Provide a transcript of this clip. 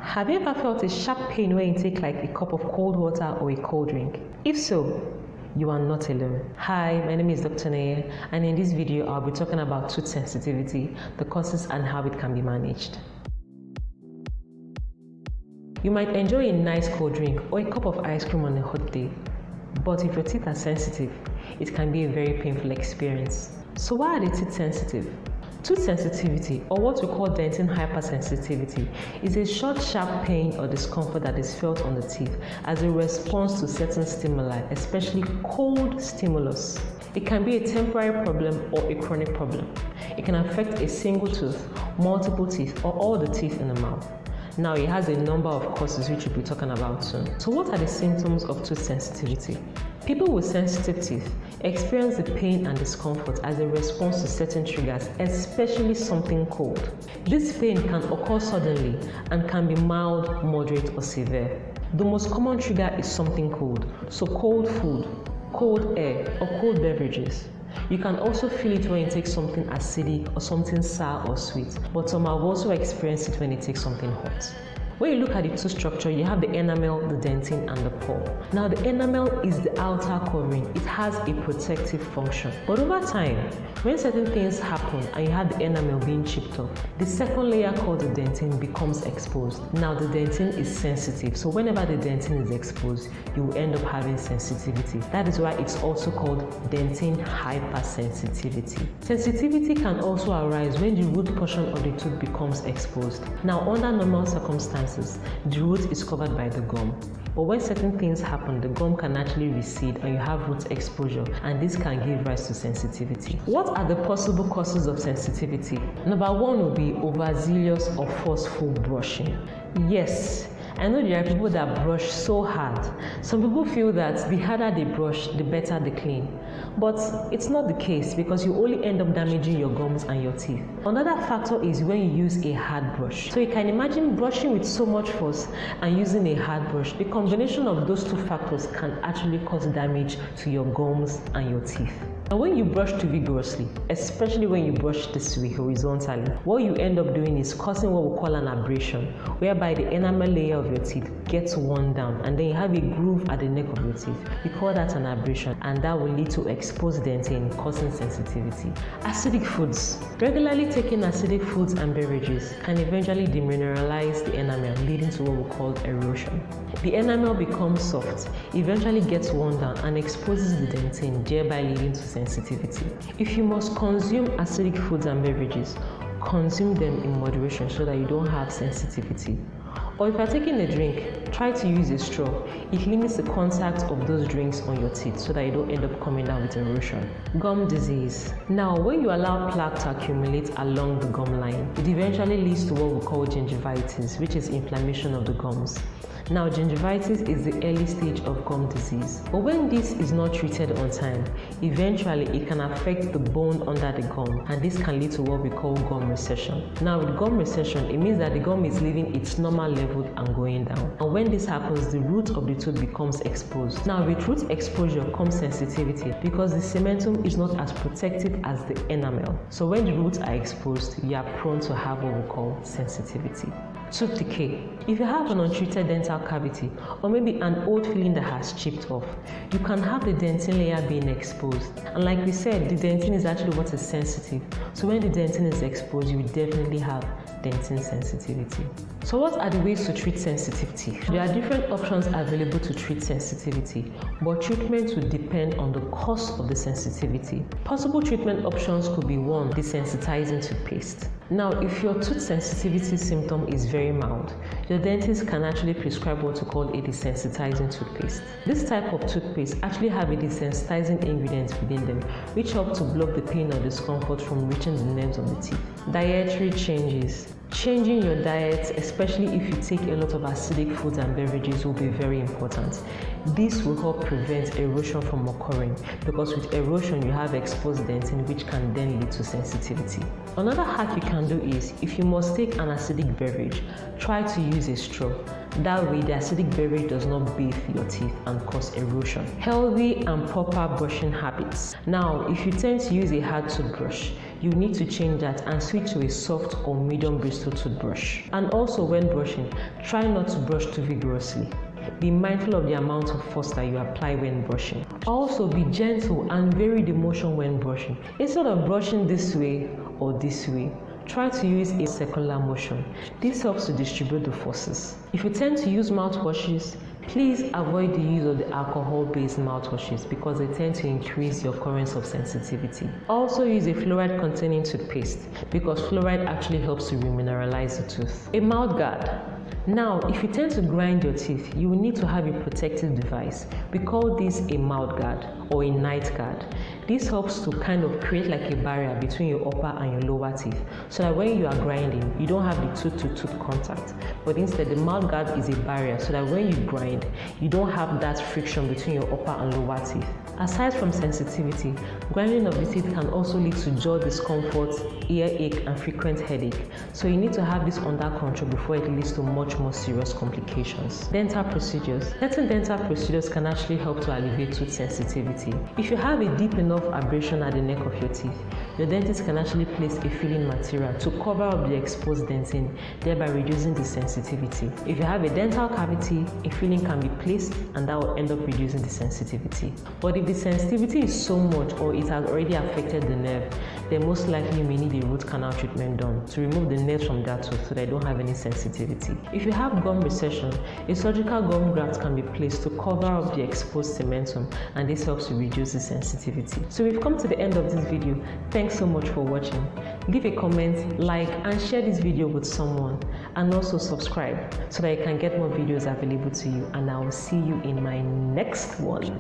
Have you ever felt a sharp pain when you take like a cup of cold water or a cold drink? If so, you are not alone. Hi, my name is Dr. Neye, and in this video I'll be talking about tooth sensitivity, the causes and how it can be managed. You might enjoy a nice cold drink or a cup of ice cream on a hot day, but if your teeth are sensitive, it can be a very painful experience. So why are the teeth sensitive? Tooth sensitivity, or what we call dentin hypersensitivity, is a short, sharp pain or discomfort that is felt on the teeth as a response to certain stimuli, especially cold stimulus. It can be a temporary problem or a chronic problem. It can affect a single tooth, multiple teeth, or all the teeth in the mouth. Now, it has a number of causes which we'll be talking about soon. So what are the symptoms of tooth sensitivity? People with sensitive teeth experience the pain and discomfort as a response to certain triggers, especially something cold. This pain can occur suddenly and can be mild, moderate, or severe. The most common trigger is something cold, so cold food, cold air, or cold beverages. You can also feel it when you take something acidic or something sour or sweet, but some have also experienced it when you take something hot. When you look at the tooth structure, you have the enamel, the dentin, and the pulp. Now, the enamel is the outer covering. It has a protective function. But over time, when certain things happen and you have the enamel being chipped off, the second layer called the dentin becomes exposed. Now, the dentin is sensitive. So whenever the dentin is exposed, you will end up having sensitivity. That is why it's also called dentin hypersensitivity. Sensitivity can also arise when the root portion of the tooth becomes exposed. Now, under normal circumstances, the root is covered by the gum. But when certain things happen, the gum can actually recede and you have root exposure, and this can give rise to sensitivity. What are the possible causes of sensitivity? Number one will be overzealous or forceful brushing. Yes, I know there are people that brush so hard. Some people feel that the harder they brush, the better they clean. But it's not the case, because you only end up damaging your gums and your teeth. Another factor is when you use a hard brush. So you can imagine brushing with so much force and using a hard brush. The combination of those two factors can actually cause damage to your gums and your teeth. And when you brush too vigorously, especially when you brush this way horizontally, what you end up doing is causing what we call an abrasion, whereby the enamel layer of your teeth gets worn down and then you have a groove at the neck of your teeth. We call that an abrasion, and that will lead to exposed dentin, causing sensitivity. Acidic foods. Regularly taking acidic foods and beverages can eventually demineralize the enamel, leading to what we call erosion. The enamel becomes soft, eventually gets worn down and exposes the dentin, thereby leading to sensitivity. If you must consume acidic foods and beverages, consume them in moderation so that you don't have sensitivity. Or if you're taking a drink, try to use a straw. It limits the contact of those drinks on your teeth so that you don't end up coming down with erosion. Gum disease. Now, when you allow plaque to accumulate along the gum line, it eventually leads to what we call gingivitis, which is inflammation of the gums. Now, gingivitis is the early stage of gum disease. But when this is not treated on time, eventually it can affect the bone under the gum, and this can lead to what we call gum recession. Now, with gum recession, it means that the gum is leaving its normal level and going down. And when this happens, the root of the tooth becomes exposed. Now, with root exposure comes sensitivity, because the cementum is not as protective as the enamel. So when the roots are exposed, you are prone to have what we call sensitivity. Tooth decay. If you have an untreated dental cavity, or maybe an old filling that has chipped off, you can have the dentin layer being exposed. And like we said, the dentin is actually what is sensitive. So when the dentin is exposed, you will definitely have dentin sensitivity. So what are the ways to treat sensitivity? There are different options available to treat sensitivity, but treatment will depend on the cause of the sensitivity. Possible treatment options could be: 1, desensitizing toothpaste. Now, if your tooth sensitivity symptom is very mild, your dentist can actually prescribe what we call a desensitizing toothpaste. This type of toothpaste actually have a desensitizing ingredient within them, which help to block the pain or discomfort from reaching the nerves of the teeth. Dietary changes. Changing your diet, especially if you take a lot of acidic foods and beverages, will be very important. This will help prevent erosion from occurring, because with erosion you have exposed dentin, which can then lead to sensitivity. Another hack you can do is, if you must take an acidic beverage, try to use a straw. That way the acidic beverage does not bathe your teeth and cause erosion. Healthy and proper brushing habits. Now, if you tend to use a hard toothbrush, you need to change that and switch to a soft or medium bristle toothbrush. And also when brushing, try not to brush too vigorously. Be mindful of the amount of force that you apply when brushing. Also be gentle and vary the motion when brushing. Instead of brushing this way or this way, try to use a circular motion. This helps to distribute the forces. If you tend to use mouthwashes, please avoid the use of the alcohol-based mouthwashes because they tend to increase your occurrence of sensitivity. Also use a fluoride-containing toothpaste because fluoride actually helps to remineralize the tooth. A mouth guard. Now, if you tend to grind your teeth, you will need to have a protective device. We call this a mouth guard or a night guard. This helps to kind of create like a barrier between your upper and your lower teeth so that when you are grinding, you don't have the tooth-to-tooth contact. But instead, the mouth guard is a barrier so that when you grind, you don't have that friction between your upper and lower teeth. Aside from sensitivity, grinding of the teeth can also lead to jaw discomfort, earache, and frequent headache. So you need to have this under control before it leads to much more serious complications. Dental procedures. Certain dental procedures can actually help to alleviate tooth sensitivity. If you have a deep enough abrasion at the neck of your teeth, your dentist can actually place a filling material to cover up the exposed dentin, thereby reducing the sensitivity. If you have a dental cavity, a filling can be placed and that will end up reducing the sensitivity. But if the sensitivity is so much or it has already affected the nerve, then most likely you may need a root canal treatment done to remove the nerves from that tooth so they don't have any sensitivity. If you have gum recession, a surgical gum graft can be placed to cover up the exposed cementum, and this helps to reduce the sensitivity. So we've come to the end of this video. Thanks so much for watching. Leave a comment, like, and share this video with someone, and also subscribe so that you can get more videos available to you, and I will see you in my next one.